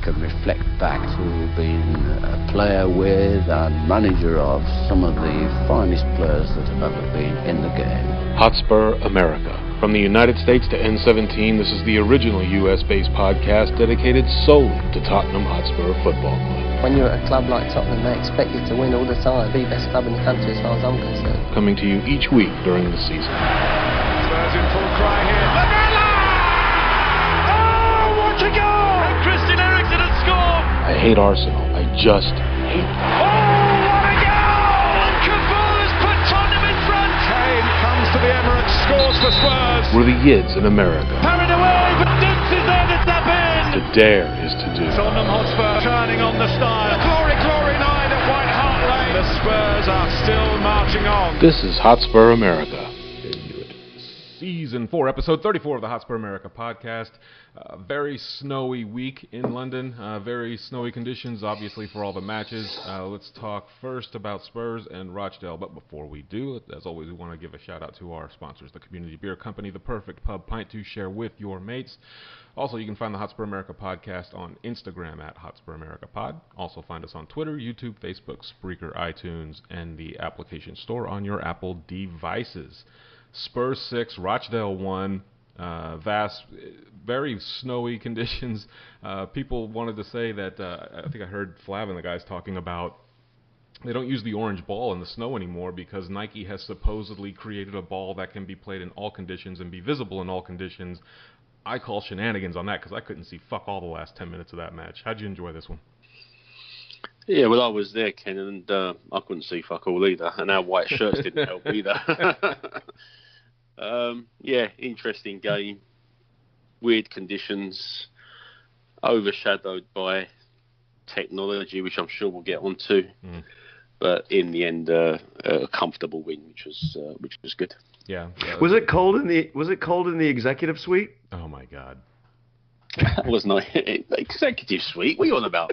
can reflect back to being a player with and manager of some of the finest players that have ever been in the game. Hotspur America. From the United States to N17, this is the original US-based podcast dedicated solely to Tottenham Hotspur Football Club. When you're at a club like Tottenham, they expect you to win all the time. Be the best club in the country as far as I'm concerned. Coming to you each week during the season. Spurs in full cry here. Lamella! Oh, what a goal! And Christian Eriksen has scored! I hate Arsenal. I just hate them. Oh, what a goal! And Cafu has put Tottenham in front! Kane comes to the Emirates, scores for Spurs. We're the Yids in America. Carried away, but Dukes is there to tap in! To dare is to do. Tottenham Hotspur turning on the style. Glory, glory night at White Hart Lane. The Spurs are still marching on. This is Hotspur America. Season 4, episode 34 of the Hotspur America podcast. Very snowy week in London. Very snowy conditions, obviously, for all the matches. Let's talk first about Spurs and Rochdale. But before we do, as always, we want to give a shout out to our sponsors, the Community Beer Company, the perfect pub pint to share with your mates. Also, you can find the Hotspur America podcast on Instagram at Hotspur America Pod. Also, find us on Twitter, YouTube, Facebook, Spreaker, iTunes, and the application store on your Apple devices. Spurs 6, Rochdale 1, Vass, very snowy conditions. People wanted to say that, I think I heard Flav and the guys talking about they don't use the orange ball in the snow anymore because Nike has supposedly created a ball that can be played in all conditions and be visible in all conditions. I call shenanigans on that because I couldn't see fuck all the last 10 minutes of that match. How'd you enjoy this one? Yeah, well, I was there, Ken, and I couldn't see fuck all either, and our white shirts didn't help either. Yeah, interesting game. Weird conditions, overshadowed by technology, which I'm sure we'll get onto. But in the end, a comfortable win, which was good. Yeah. Was it cold in the executive suite? Oh my God. It was not executive suite. What are you on about?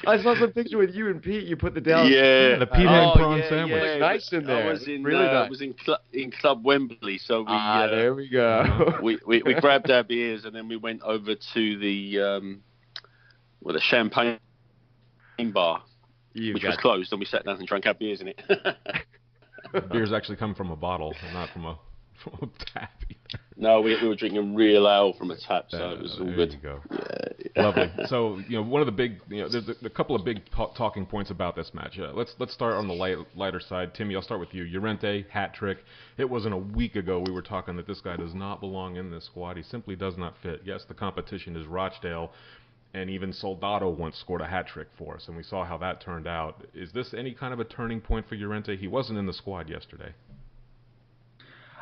I saw some picture with you and Pete. You put the down. Yeah, the Pete and prawn sandwich. It was nice in there. I was in, really nice. was in Club Wembley, so we there we go. we grabbed our beers and then we went over to the champagne bar, which was closed, and we sat down and drank our beers in it. Beers actually come from a bottle, not from a tap either. No, we were drinking real ale from a tap, so it was all good. There you go. Yeah. Lovely. So, one of the big, there's a couple of big talking points about this match. Let's start on the lighter side. Timmy, I'll start with you. Llorente, hat trick. It wasn't a week ago we were talking that this guy does not belong in this squad. He simply does not fit. Yes, the competition is Rochdale, and even Soldado once scored a hat trick for us, and we saw how that turned out. Is this any kind of a turning point for Llorente? He wasn't in the squad yesterday.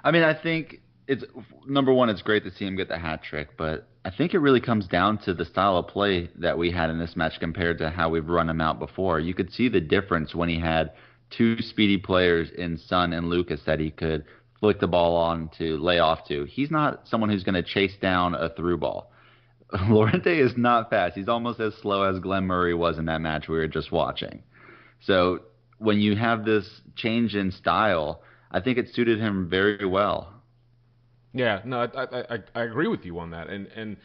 I mean, I think it's number one, it's great to see him get the hat trick, but I think it really comes down to the style of play that we had in this match compared to how we've run him out before. You could see the difference when he had two speedy players in Son and Lucas that he could flick the ball on to lay off to. He's not someone who's going to chase down a through ball. Llorente is not fast. He's almost as slow as Glenn Murray was in that match we were just watching. So when you have this change in style, I think it suited him very well. Yeah, no, I agree with you on that. And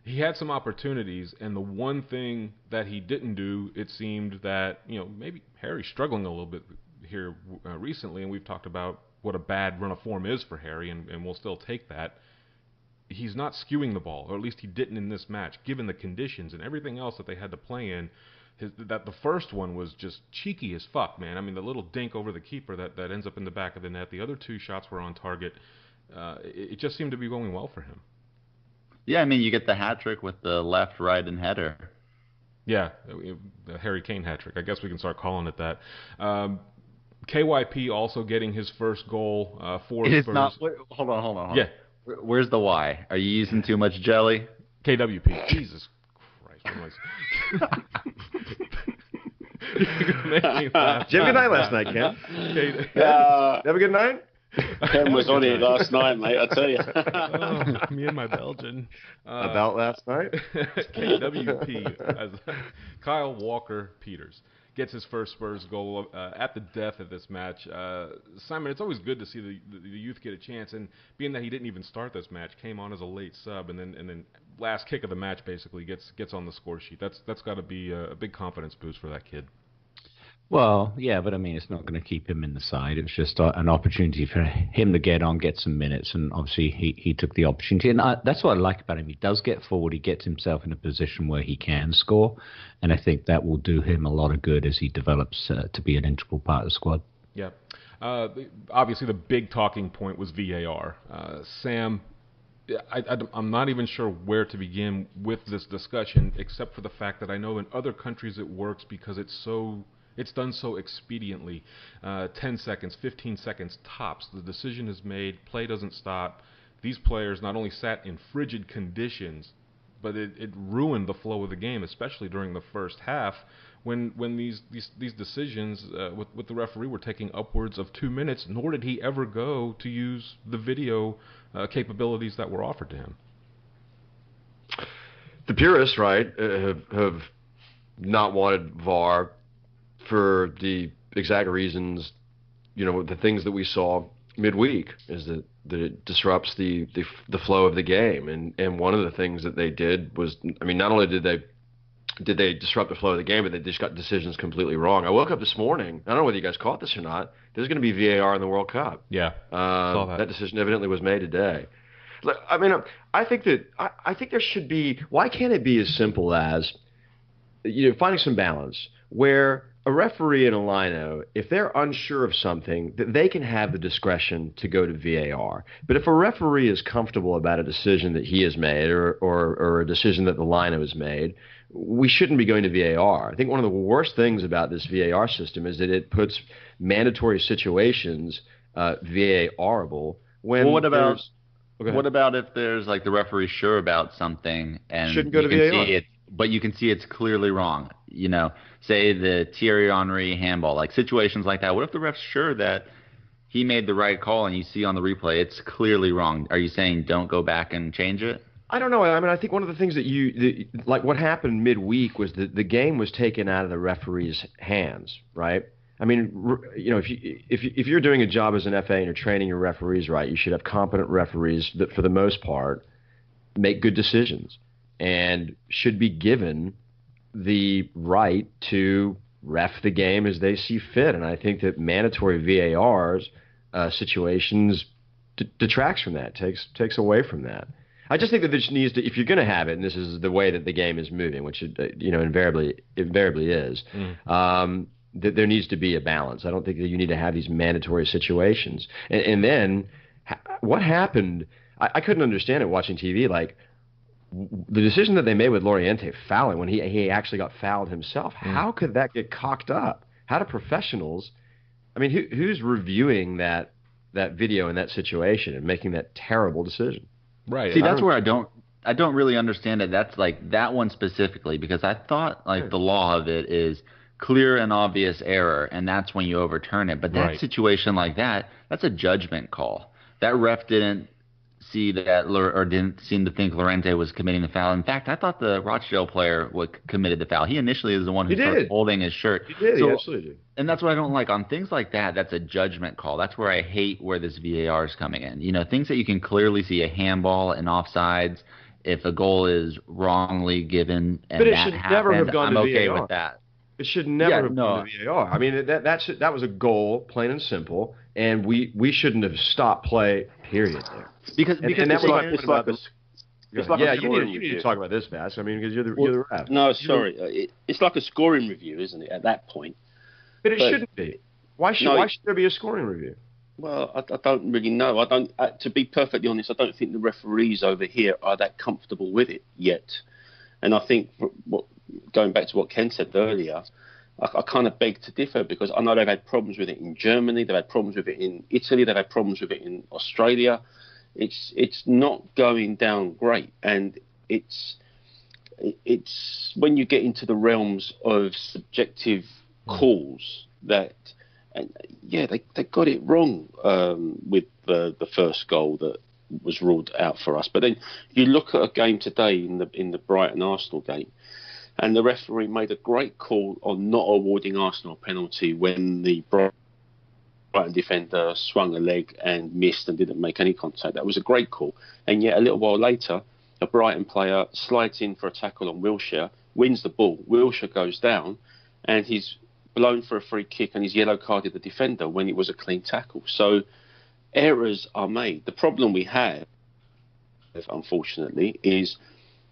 he had some opportunities, and the one thing that he didn't do, it seemed that, maybe Harry's struggling a little bit here recently, and we've talked about what a bad run of form is for Harry, and we'll still take that. He's not skewing the ball, or at least he didn't in this match, given the conditions and everything else that they had to play in. That the first one was just cheeky as fuck, man. I mean, the little dink over the keeper that ends up in the back of the net. The other two shots were on target. It just seemed to be going well for him. Yeah, I mean, you get the hat trick with the left, right, and header. Yeah, the Harry Kane hat trick. I guess we can start calling it that. KYP also getting his first goal for Spurs. Hold on. Yeah. Where's the Y? Are you using too much jelly? KWP. Jesus Christ. Did you have a good night last night, Ken? Have a good night? Ken was on it last night, mate, I tell you. Me and my Belgian. About last night? KWP. As Kyle Walker Peters. gets his first Spurs goal at the death of this match. Simon, it's always good to see the youth get a chance, and being that he didn't even start this match, came on as a late sub, and then last kick of the match basically gets on the score sheet. That's got to be a big confidence boost for that kid. Well, yeah, but I mean, it's not going to keep him in the side. It's just an opportunity for him to get on, get some minutes, and obviously he took the opportunity. And that's what I like about him. He does get forward. He gets himself in a position where he can score, and I think that will do him a lot of good as he develops to be an integral part of the squad. Yeah. Obviously, the big talking point was VAR. Sam, I'm not even sure where to begin with this discussion, except for the fact that I know in other countries it works because it's done so expediently. 10 seconds, 15 seconds tops. The decision is made. Play doesn't stop. These players not only sat in frigid conditions, but it ruined the flow of the game, especially during the first half when these decisions with the referee were taking upwards of 2 minutes, nor did he ever go to use the video capabilities that were offered to him. The purists, right, have not wanted VAR for the exact reasons, the things that we saw midweek is that it disrupts the flow of the game. And one of the things that they did was, not only did they disrupt the flow of the game, but they just got decisions completely wrong. I woke up this morning, I don't know whether you guys caught this or not, there's going to be VAR in the World Cup. Yeah, saw that. That decision evidently was made today. I think there should be, why can't it be as simple as, finding some balance where a referee and a lino, if they're unsure of something, that they can have the discretion to go to VAR. But if a referee is comfortable about a decision that he has made or a decision that the lino has made, we shouldn't be going to VAR. I think one of the worst things about this VAR system is that it puts mandatory situations VAR-able. Well, what about if there's like the referee sure about something and shouldn't go to VAR? But you can see it's clearly wrong. Say the Thierry Henry handball, like situations like that. What if the ref's sure that he made the right call and you see on the replay it's clearly wrong? Are you saying don't go back and change it? I don't know. I think one of the things like what happened midweek was that the game was taken out of the referee's hands, right? If you're doing a job as an FA and you're training your referees right, you should have competent referees that, for the most part, make good decisions and should be given the right to ref the game as they see fit. And I think that mandatory VARs situations detracts from that, takes away from that. I just think that this needs to, if you're going to have it, and this is the way that the game is moving, which it invariably is, that there needs to be a balance. I don't think that you need to have these mandatory situations. And then what happened? I couldn't understand it watching TV. Like, the decision that they made with Loriente fouling when he actually got fouled himself, how could that get cocked up? How do professionals, who's reviewing that video in that situation and making that terrible decision? Right. See, that's where I don't really understand it. That's like that one specifically, because I thought the law of it is clear and obvious error, and that's when you overturn it. But that situation like that, that's a judgment call. That ref didn't see that or didn't seem to think Loriente was committing the foul. In fact, I thought the Rochdale player committed the foul. He initially is the one who started holding his shirt. He did. He absolutely did. And that's what I don't like. On things like that, that's a judgment call. That's where I hate where this VAR is coming in. Things that you can clearly see, a handball and offsides, if a goal is wrongly given and but it that should happened, never have gone I'm to okay VAR. with that. It should never have gone to VAR. That was a goal, plain and simple, and we shouldn't have stopped play, period, there. Because it's like a scoring you need to talk about this, Vass. Because you're the ref. No, sorry. It's like a scoring review, isn't it, at that point? But it shouldn't be. Why should there be a scoring review? Well, I don't really know. To be perfectly honest, I don't think the referees over here are that comfortable with it yet. And I think, going back to what Ken said earlier, I kind of beg to differ, because I know they've had problems with it in Germany, they've had problems with it in Italy, they've had problems with it in Australia. It's not going down great, and it's when you get into the realms of subjective calls that, they got it wrong with the first goal that was ruled out for us. But then you look at a game today in the Brighton Arsenal game, And the referee made a great call on not awarding Arsenal a penalty when the Brighton defender swung a leg and missed and didn't make any contact. That was a great call. And yet a little while later, a Brighton player slides in for a tackle on Wilshere, wins the ball. Wilshere goes down and he's blown for a free kick and he's yellow carded the defender when it was a clean tackle. So errors are made. The problem we have, unfortunately, is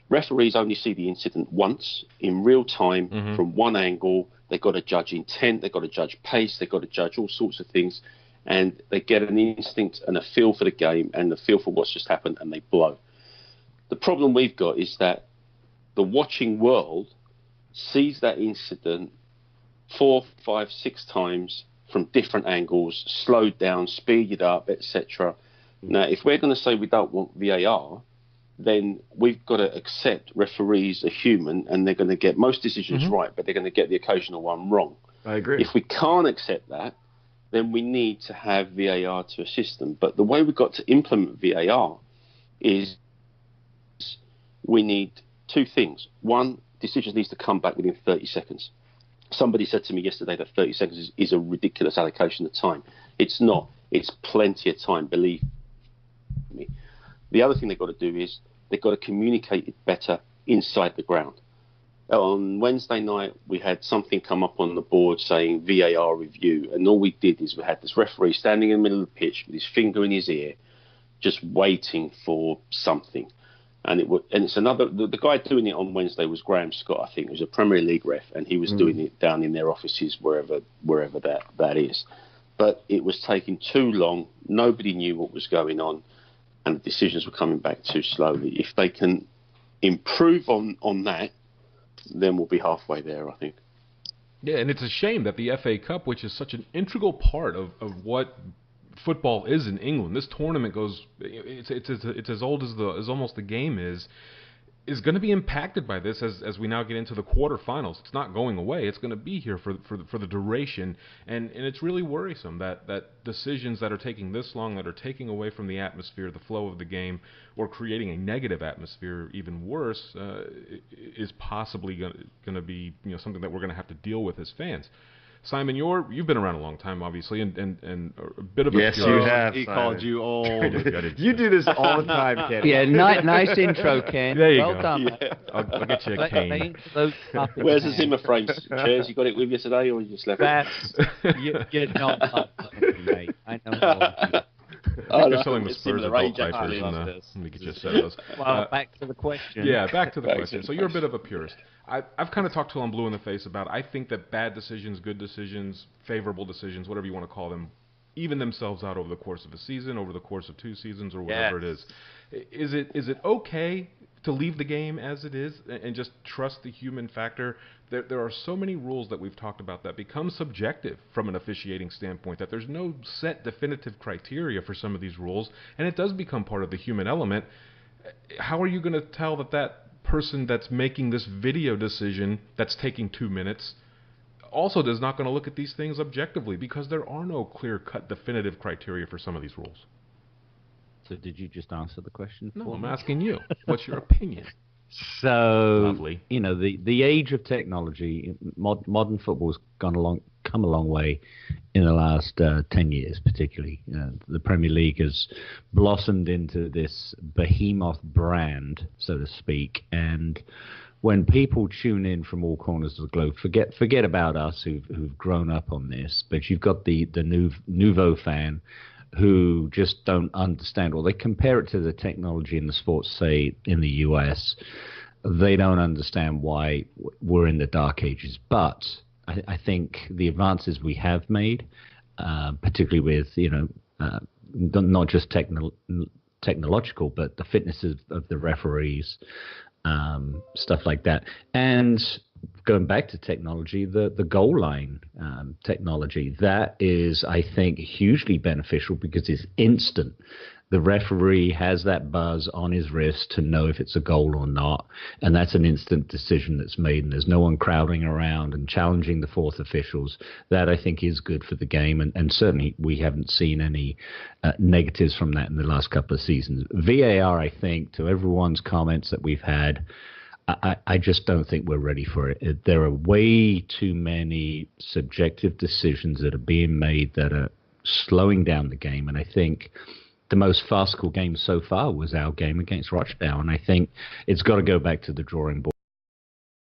referees only see the incident once in real time from one angle. They've got to judge intent, they've got to judge pace, they've got to judge all sorts of things, and they get an instinct and a feel for the game and a feel for what's just happened, and they blow. The problem we've got is that the watching world sees that incident 4, 5, 6 times from different angles, slowed down, speeded up, etc. Now, if we're going to say we don't want VAR, then we've got to accept referees are human and they're going to get most decisions right, but they're going to get the occasional one wrong. I agree. If we can't accept that, then we need to have VAR to assist them. But the way we've got to implement VAR is we need 2 things. One, decisions needs to come back within 30 seconds. Somebody said to me yesterday that 30 seconds is a ridiculous allocation of time. It's not. It's plenty of time, believe me. The other thing they've got to do is they've got to communicate it better inside the ground. On Wednesday night, we had something come up on the board saying VAR review, and all we did is we had this referee standing in the middle of the pitch with his finger in his ear, just waiting for something. And it's another. The guy doing it on Wednesday was Graham Scott, I think. He was a Premier League ref, and he was doing it down in their offices wherever that is. But it was taking too long. Nobody knew what was going on, and the decisions were coming back too slowly. If they can improve on that, then we'll be halfway there, I think. Yeah, and it's a shame that the FA Cup, which is such an integral part of what football is in England, this tournament goes, it's as old as almost the game is going to be impacted by this as we now get into the quarterfinals. It's not going away. It's going to be here for the duration, and it's really worrisome that decisions that are taking this long, that are taking away from the atmosphere, the flow of the game, or creating a negative atmosphere, even worse, is possibly going to be something that we're going to have to deal with as fans. Simon, you've been around a long time, obviously, and a bit of a yes, you have. He Simon. called you old. You do this all the time, Ken. Yeah, nice intro, Ken. There you well go. done. Yeah. I'll get you a cane. Where's the Zimmer frame? Chairs, you got it with you today, or you just left it? You're not up, mate. I know more. They're selling the Spurs of boat diapers, and let me get you a set of those. Well, back to the question. Yeah, back to the question. So you're a bit of a purist. I've kind of talked till I'm blue in the face about I think that bad decisions, good decisions, favorable decisions, whatever you want to call them, even themselves out over the course of a season, over the course of 2 seasons, or whatever it is. Is it okay to leave the game as it is and just trust the human factor? There are so many rules that we've talked about that become subjective from an officiating standpoint, that there's no set definitive criteria for some of these rules, and it does become part of the human element. How are you going to tell that person that's making this video decision that's taking 2 minutes also is not going to look at these things objectively, because there are no clear-cut definitive criteria for some of these rules? So did you just answer the question? No, I'm asking you. What's your opinion? So, Lovely. The age of technology, modern football's come a long way in the last 10 years, particularly. The Premier League has blossomed into this behemoth brand, so to speak, and when people tune in from all corners of the globe, forget about us who've grown up on this, but you've got the nouveau fan who just don't understand, or they compare it to the technology in the sports, say, in the US. They don't understand why we're in the dark ages. But I think the advances we have made, particularly with, not just technological, but the fitness of the referees, stuff like that. And going back to technology, the goal line technology, that is, I think, hugely beneficial because it's instant. The referee has that buzz on his wrist to know if it's a goal or not, and that's an instant decision that's made, and there's no one crowding around and challenging the fourth officials. That, I think, is good for the game, and certainly we haven't seen any negatives from that in the last couple of seasons. VAR, I think, to everyone's comments that we've had, I just don't think we're ready for it. There are way too many subjective decisions that are being made that are slowing down the game. And I think the most farcical game so far was our game against Rochdale. And I think it's got to go back to the drawing board.